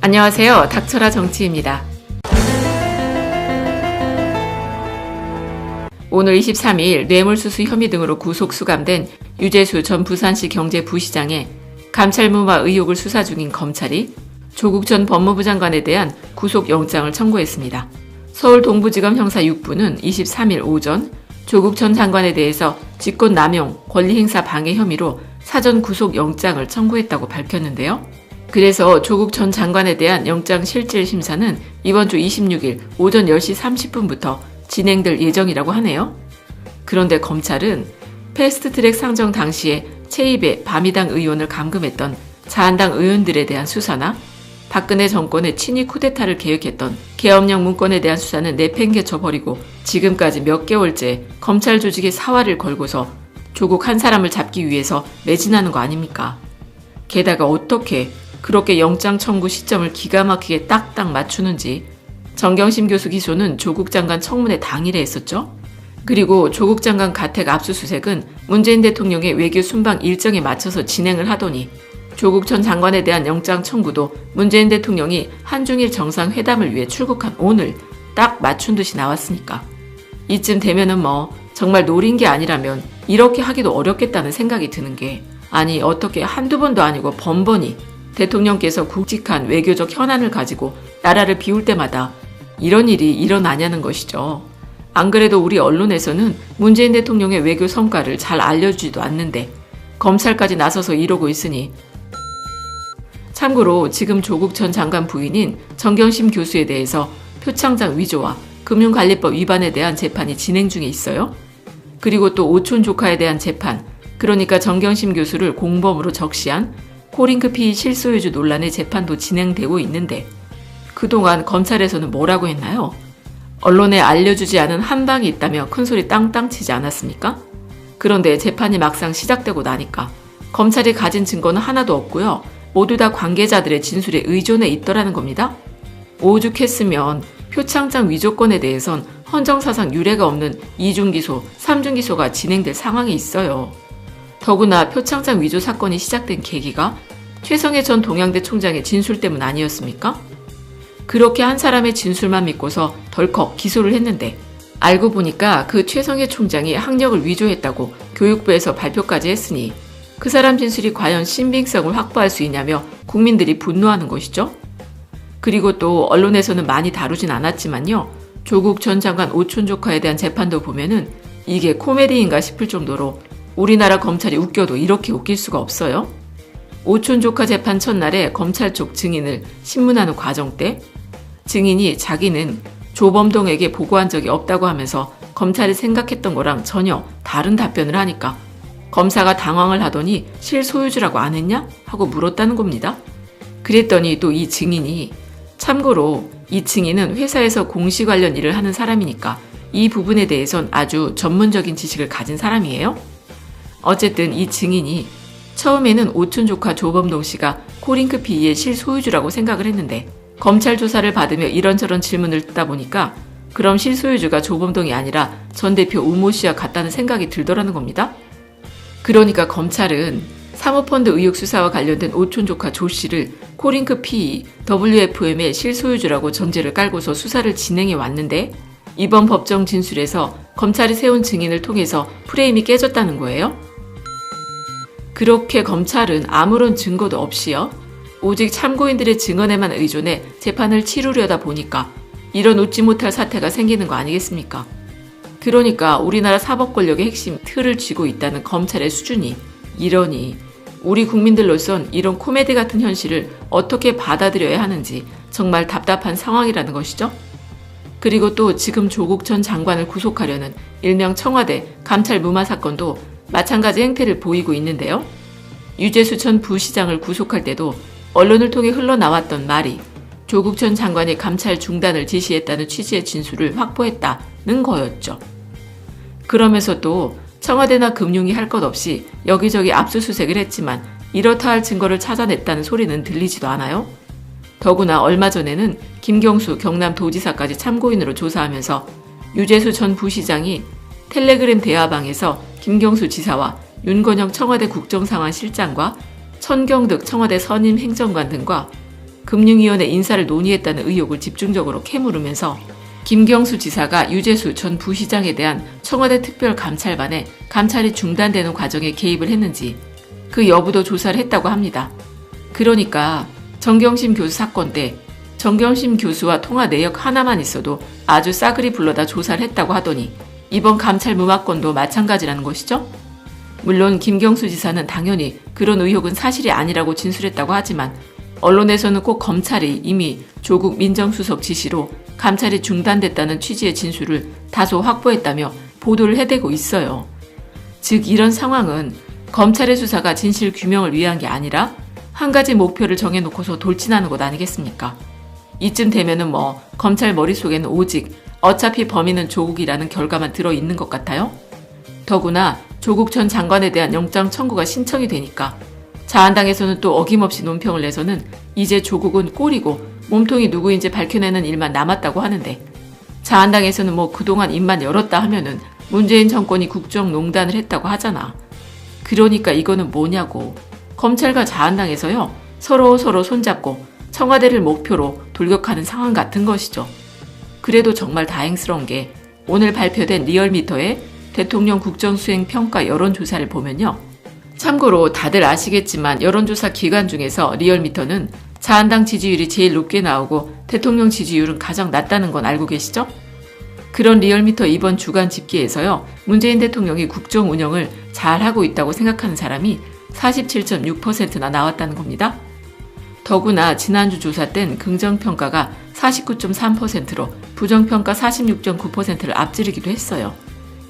안녕하세요. 닥쳐라 정치입니다. 오늘 23일 뇌물수수 혐의 등으로 구속 수감된 유재수 전 부산시 경제부시장의 감찰무마 의혹을 수사 중인 검찰이 조국 전 법무부 장관에 대한 구속영장을 청구했습니다. 서울 동부지검 형사 6부는 23일 오전 조국 전 장관에 대해서 직권남용, 권리행사 방해 혐의로 사전 구속영장을 청구했다고 밝혔는데요. 그래서 조국 전 장관에 대한 영장 실질 심사는 이번 주 26일 오전 10시 30분부터 진행될 예정이라고 하네요. 그런데 검찰은 패스트트랙 상정 당시에 최입의 바미당 의원을 감금했던 자한당 의원들에 대한 수사나 박근혜 정권의 친위 쿠데타를 계획했던 계엄령 문건에 대한 수사는 내팽개쳐버리고 지금까지 몇 개월째 검찰 조직의 사활을 걸고서 조국 한 사람을 잡기 위해서 매진하는 거 아닙니까? 게다가 어떻게 그렇게 영장 청구 시점을 기가 막히게 딱딱 맞추는지 정경심 교수 기소는 조국 장관 청문회 당일에 했었죠. 그리고 조국 장관 가택 압수수색은 문재인 대통령의 외교 순방 일정에 맞춰서 진행을 하더니 조국 전 장관에 대한 영장 청구도 문재인 대통령이 한중일 정상회담을 위해 출국한 오늘 딱 맞춘 듯이 나왔으니까 이쯤 되면은 정말 노린 게 아니라면 이렇게 하기도 어렵겠다는 생각이 드는 게 아니 어떻게 한두 번도 아니고 번번이 대통령께서 굵직한 외교적 현안을 가지고 나라를 비울 때마다 이런 일이 일어나냐는 것이죠. 안 그래도 우리 언론에서는 문재인 대통령의 외교 성과를 잘 알려주지도 않는데 검찰까지 나서서 이러고 있으니 참고로 지금 조국 전 장관 부인인 정경심 교수에 대해서 표창장 위조와 금융관리법 위반에 대한 재판이 진행 중에 있어요. 그리고 또 오촌 조카에 대한 재판, 그러니까 정경심 교수를 공범으로 적시한 코링크 피의 실소유주 논란의 재판도 진행되고 있는데 그동안 검찰에서는 뭐라고 했나요? 언론에 알려주지 않은 한 방이 있다며 큰소리 땅땅 치지 않았습니까? 그런데 재판이 막상 시작되고 나니까 검찰이 가진 증거는 하나도 없고요. 모두 다 관계자들의 진술에 의존해 있더라는 겁니다. 오죽했으면 표창장 위조건에 대해선 헌정사상 유례가 없는 2중 기소, 3중 기소가 진행될 상황이 있어요. 더구나 표창장 위조 사건이 시작된 계기가 최성해 전 동양대 총장의 진술 때문 아니었습니까? 그렇게 한 사람의 진술만 믿고서 덜컥 기소를 했는데 알고 보니까 그 최성해 총장이 학력을 위조했다고 교육부에서 발표까지 했으니 그 사람 진술이 과연 신빙성을 확보할 수 있냐며 국민들이 분노하는 것이죠. 그리고 또 언론에서는 많이 다루진 않았지만요. 조국 전 장관 오촌 조카에 대한 재판도 보면은 이게 코미디인가 싶을 정도로 우리나라 검찰이 웃겨도 이렇게 웃길 수가 없어요. 오촌 조카 재판 첫날에 검찰 쪽 증인을 신문하는 과정 때 증인이 자기는 조범동에게 보고한 적이 없다고 하면서 검찰이 생각했던 거랑 전혀 다른 답변을 하니까 검사가 당황을 하더니 실소유주라고 안 했냐? 하고 물었다는 겁니다. 그랬더니 또 이 증인이 참고로 이 증인은 회사에서 공시 관련 일을 하는 사람이니까 이 부분에 대해선 아주 전문적인 지식을 가진 사람이에요. 어쨌든 이 증인이 처음에는 오촌 조카 조범동 씨가 코링크 피의의 실소유주라고 생각을 했는데 검찰 조사를 받으며 이런저런 질문을 듣다 보니까 그럼 실소유주가 조범동이 아니라 전 대표 우모 씨와 같다는 생각이 들더라는 겁니다. 그러니까 검찰은 사모펀드 의혹 수사와 관련된 오촌 조카 조 씨를 코링크 피의 WFM의 실소유주라고 전제를 깔고서 수사를 진행해 왔는데 이번 법정 진술에서 검찰이 세운 증인을 통해서 프레임이 깨졌다는 거예요. 그렇게 검찰은 아무런 증거도 없이요. 오직 참고인들의 증언에만 의존해 재판을 치르려다 보니까 이런 웃지 못할 사태가 생기는 거 아니겠습니까? 그러니까 우리나라 사법 권력의 핵심 틀을 쥐고 있다는 검찰의 수준이 이러니 우리 국민들로선 이런 코미디 같은 현실을 어떻게 받아들여야 하는지 정말 답답한 상황이라는 것이죠. 그리고 또 지금 조국 전 장관을 구속하려는 일명 청와대 감찰 무마 사건도 마찬가지 행태를 보이고 있는데요. 유재수 전 부시장을 구속할 때도 언론을 통해 흘러나왔던 말이 조국 전 장관의 감찰 중단을 지시했다는 취지의 진술을 확보했다는 거였죠. 그러면서 또 청와대나 금융이 할 것 없이 여기저기 압수수색을 했지만 이렇다 할 증거를 찾아냈다는 소리는 들리지도 않아요. 더구나 얼마 전에는 김경수 경남도지사까지 참고인으로 조사하면서 유재수 전 부시장이 텔레그램 대화방에서 김경수 지사와 윤건영 청와대 국정상황실장과 천경득 청와대 선임 행정관 등과 금융위원회 인사를 논의했다는 의혹을 집중적으로 캐물으면서 김경수 지사가 유재수 전 부시장에 대한 청와대 특별감찰반에 감찰이 중단되는 과정에 개입을 했는지 그 여부도 조사를 했다고 합니다. 그러니까 정경심 교수 사건 때 정경심 교수와 통화 내역 하나만 있어도 아주 싸그리 불러다 조사를 했다고 하더니 이번 감찰 무마건도 마찬가지라는 것이죠? 물론 김경수 지사는 당연히 그런 의혹은 사실이 아니라고 진술했다고 하지만 언론에서는 꼭 검찰이 이미 조국 민정수석 지시로 감찰이 중단됐다는 취지의 진술을 다소 확보했다며 보도를 해대고 있어요. 즉 이런 상황은 검찰의 수사가 진실 규명을 위한 게 아니라 한 가지 목표를 정해놓고서 돌진하는 것 아니겠습니까? 이쯤 되면은 검찰 머릿속에는 오직 어차피 범인은 조국이라는 결과만 들어있는 것 같아요. 더구나 조국 전 장관에 대한 영장 청구가 신청이 되니까 자한당에서는 또 어김없이 논평을 내서는 이제 조국은 꼴이고 몸통이 누구인지 밝혀내는 일만 남았다고 하는데 자한당에서는 그동안 입만 열었다 하면은 문재인 정권이 국정농단을 했다고 하잖아. 그러니까 이거는 뭐냐고. 검찰과 자한당에서요 서로 손잡고 청와대를 목표로 돌격하는 상황 같은 것이죠. 그래도 정말 다행스러운 게 오늘 발표된 리얼미터의 대통령 국정수행 평가 여론조사를 보면요. 참고로 다들 아시겠지만 여론조사 기관 중에서 리얼미터는 자한당 지지율이 제일 높게 나오고 대통령 지지율은 가장 낮다는 건 알고 계시죠? 그런 리얼미터 이번 주간 집계에서요. 문재인 대통령이 국정 운영을 잘하고 있다고 생각하는 사람이 47.6%나 나왔다는 겁니다. 더구나 지난주 조사 땐 긍정평가가 49.3%로 부정평가 46.9%를 앞지르기도 했어요.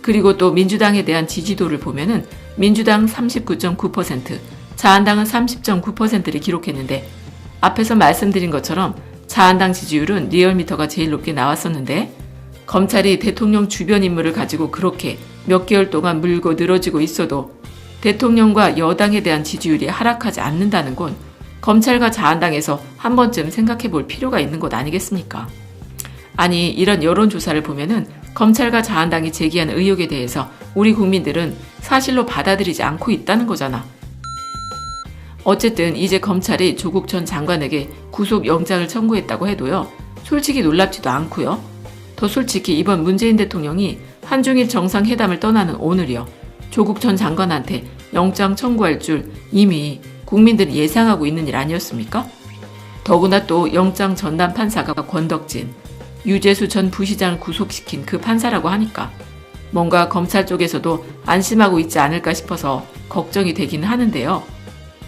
그리고 또 민주당에 대한 지지도를 보면은 민주당 39.9%, 자한당은 30.9%를 기록했는데 앞에서 말씀드린 것처럼 자한당 지지율은 리얼미터가 제일 높게 나왔었는데 검찰이 대통령 주변 인물을 가지고 그렇게 몇 개월 동안 물고 늘어지고 있어도 대통령과 여당에 대한 지지율이 하락하지 않는다는 건 검찰과 자한당에서 한 번쯤 생각해 볼 필요가 있는 것 아니겠습니까? 아니 이런 여론조사를 보면은 검찰과 자한당이 제기한 의혹에 대해서 우리 국민들은 사실로 받아들이지 않고 있다는 거잖아. 어쨌든 이제 검찰이 조국 전 장관에게 구속영장을 청구했다고 해도요. 솔직히 놀랍지도 않고요. 더 솔직히 이번 문재인 대통령이 한중일 정상회담을 떠나는 오늘이요. 조국 전 장관한테 영장 청구할 줄 이미 국민들이 예상하고 있는 일 아니었습니까? 더구나 또 영장 전담 판사가 권덕진, 유재수 전 부시장을 구속시킨 그 판사라고 하니까 뭔가 검찰 쪽에서도 안심하고 있지 않을까 싶어서 걱정이 되긴 하는데요.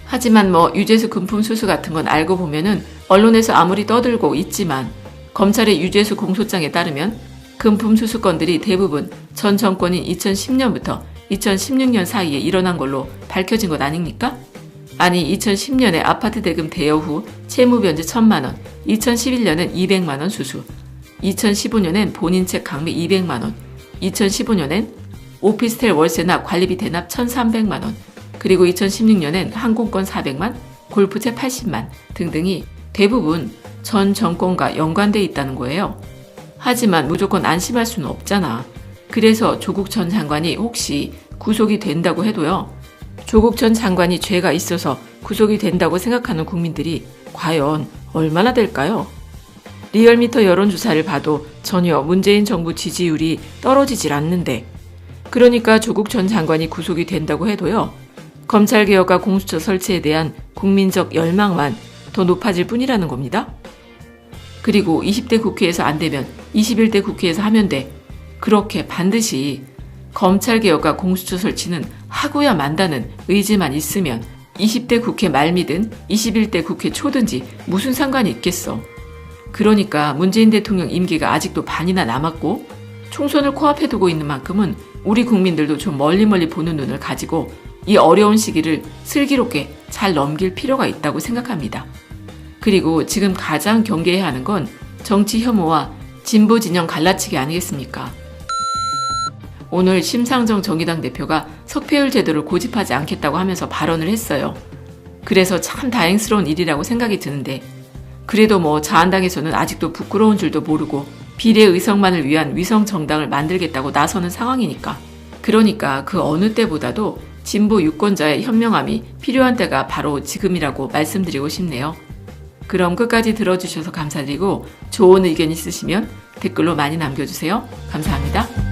하지만 유재수 금품 수수 같은 건 알고 보면은 언론에서 아무리 떠들고 있지만 검찰의 유재수 공소장에 따르면 금품 수수 건들이 대부분 전 정권인 2010년부터 2016년 사이에 일어난 걸로 밝혀진 것 아닙니까? 아니 2010년에 아파트 대금 대여 후 채무 변제 1,000만 원, 2011년엔 200만 원 수수, 2015년엔 본인 책 강매 200만 원, 2015년엔 오피스텔 월세나 관리비 대납 1,300만 원, 그리고 2016년엔 항공권 400만, 골프채 80만 등등이 대부분 전 정권과 연관돼 있다는 거예요. 하지만 무조건 안심할 수는 없잖아. 그래서 조국 전 장관이 혹시 구속이 된다고 해도요. 조국 전 장관이 죄가 있어서 구속이 된다고 생각하는 국민들이 과연 얼마나 될까요? 리얼미터 여론조사를 봐도 전혀 문재인 정부 지지율이 떨어지질 않는데 그러니까 조국 전 장관이 구속이 된다고 해도요. 검찰개혁과 공수처 설치에 대한 국민적 열망만 더 높아질 뿐이라는 겁니다. 그리고 20대 국회에서 안 되면 21대 국회에서 하면 돼. 그렇게 반드시 검찰개혁과 공수처 설치는 하고야 만다는 의지만 있으면 20대 국회 말미든 21대 국회 초든지 무슨 상관이 있겠어. 그러니까 문재인 대통령 임기가 아직도 반이나 남았고 총선을 코앞에 두고 있는 만큼은 우리 국민들도 좀 멀리 보는 눈을 가지고 이 어려운 시기를 슬기롭게 잘 넘길 필요가 있다고 생각합니다. 그리고 지금 가장 경계해야 하는 건 정치 혐오와 진보 진영 갈라치기 아니겠습니까? 오늘 심상정 정의당 대표가 석패율 제도를 고집하지 않겠다고 하면서 발언을 했어요. 그래서 참 다행스러운 일이라고 생각이 드는데 그래도 자한당에서는 아직도 부끄러운 줄도 모르고 비례의석만을 위한 위성 정당을 만들겠다고 나서는 상황이니까 그러니까 그 어느 때보다도 진보 유권자의 현명함이 필요한 때가 바로 지금이라고 말씀드리고 싶네요. 그럼 끝까지 들어주셔서 감사드리고 좋은 의견 있으시면 댓글로 많이 남겨주세요. 감사합니다.